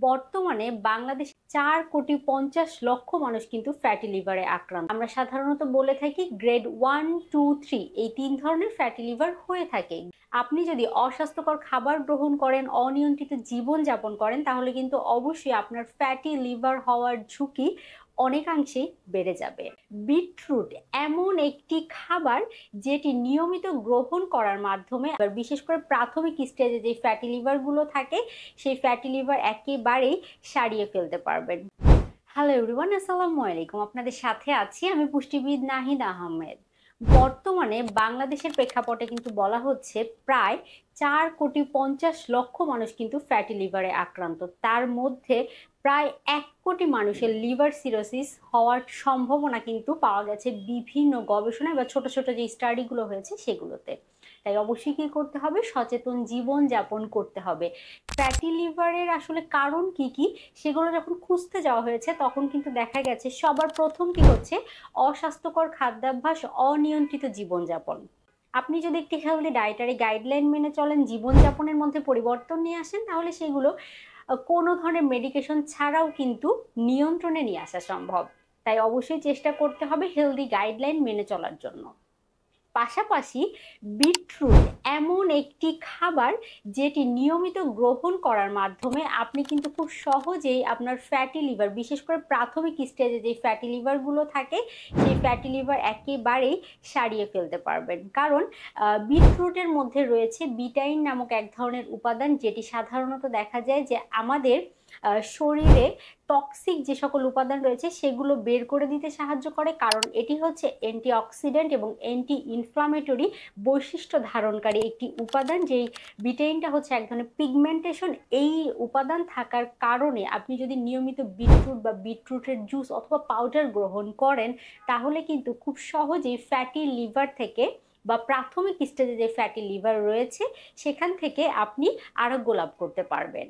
বর্তমানে বাংলাদেশে 4,50,00,000 মানুষ কিন্তু ফ্যাটি লিভারে আক্রান্ত। আমরা সাধারণত বলে থাকি গ্রেড 1, 2, 3 এই 3 ধরনের ফ্যাটি লিভার হয়ে থাকে। আপনি যদি অস্বাস্থ্যকর খাবার গ্রহণ করেন, অনিয়ন্ত্রিত জীবনযাপন করেন, তাহলে কিন্তু অবশ্যই আপনার ফ্যাটি লিভার হওয়ার ঝুঁকি অনেকাংশেই বেড়ে যাবে। বিটরুট এমন একটি খাবার যেটি নিয়মিত গ্রহণ করার মাধ্যমে, বিশেষ করে প্রাথমিক স্টেজে যে ফ্যাটি লিভারগুলো থাকে সেই ফ্যাটি লিভার একেবারেই সারিয়ে ফেলতে পারবেন। হ্যালো এভরিওয়ান, আসসালামু আলাইকুম। আপনাদের সাথে আছি আমি পুষ্টিবিদ নাহিদ আহমেদ। বর্তমানে বাংলাদেশের প্রেক্ষাপটে কিন্তু বলা হচ্ছে প্রায় 4,50,00,000 মানুষ কিন্তু ফ্যাটি লিভারে আক্রান্ত। তার মধ্যে প্রায় 1 কোটি মানুষের লিভার সিরোসিস হওয়ার সম্ভাবনা কিন্তু পাওয়া গেছে বিভিন্ন গবেষণায় বা ছোট ছোট যে স্টাডিগুলো হয়েছে সেগুলোতে। তাই অবশ্যই কি করতে হবে, সচেতন জীবন যাপন করতে হবে। ফ্যাটি লিভারের আসলে কারণ কি কি সেগুলো যখন খুঁজতে যাওয়া হয়েছে তখন কিন্তু দেখা গেছে সবার প্রথম কি হচ্ছে অস্বাস্থ্যকর খাদ্যাভ্যাস, অনিয়ন্ত্রিত জীবনযাপন। আপনি যদি একটি হেলদি ডায়েটারি গাইডলাইন মেনে চলেন, জীবনযাপনের মধ্যে পরিবর্তন নিয়ে আসেন, তাহলে সেগুলো কোনো ধরনের মেডিকেশন ছাড়াও কিন্তু নিয়ন্ত্রণে নিয়ে আসা সম্ভব। তাই অবশ্যই চেষ্টা করতে হবে হেলদি গাইডলাইন মেনে চলার জন্য। পাশাপাশি বিটরুট এমন একটি খাবার যেটি নিয়মিত গ্রহণ করার মাধ্যমে আপনি কিন্তু খুব সহজেই আপনার ফ্যাটি লিভার, বিশেষ করে প্রাথমিক স্টেজে যে ফ্যাটি লিভারগুলো থাকে সেই ফ্যাটি লিভার একেবারেই সারিয়ে ফেলতে পারবেন। কারণ বিটরুটের মধ্যে রয়েছে বিটাইন নামক এক ধরনের উপাদান, যেটি সাধারণত দেখা যায় যে আমাদের শরীরে টক্সিক যে সকল উপাদান রয়েছে সেগুলো বের করে দিতে সাহায্য করে। কারণ এটি হচ্ছে অ্যান্টিঅক্সিডেন্ট এবং অ্যান্টি ইনফ্লামেটরি বৈশিষ্ট্য ধারণকারী একটি উপাদান। যেই বিটাইনটা হচ্ছে এক ধরনের পিগমেন্টেশন। এই উপাদান থাকার কারণে আপনি যদি নিয়মিত বিটরুট বা বিটরুটের জুস অথবা পাউডার গ্রহণ করেন, তাহলে কিন্তু খুব সহজেই ফ্যাটি লিভার থেকে বা প্রাথমিক স্টেজে যে ফ্যাটি লিভার রয়েছে সেখান থেকে আপনি আরোগ্য লাভ করতে পারবেন।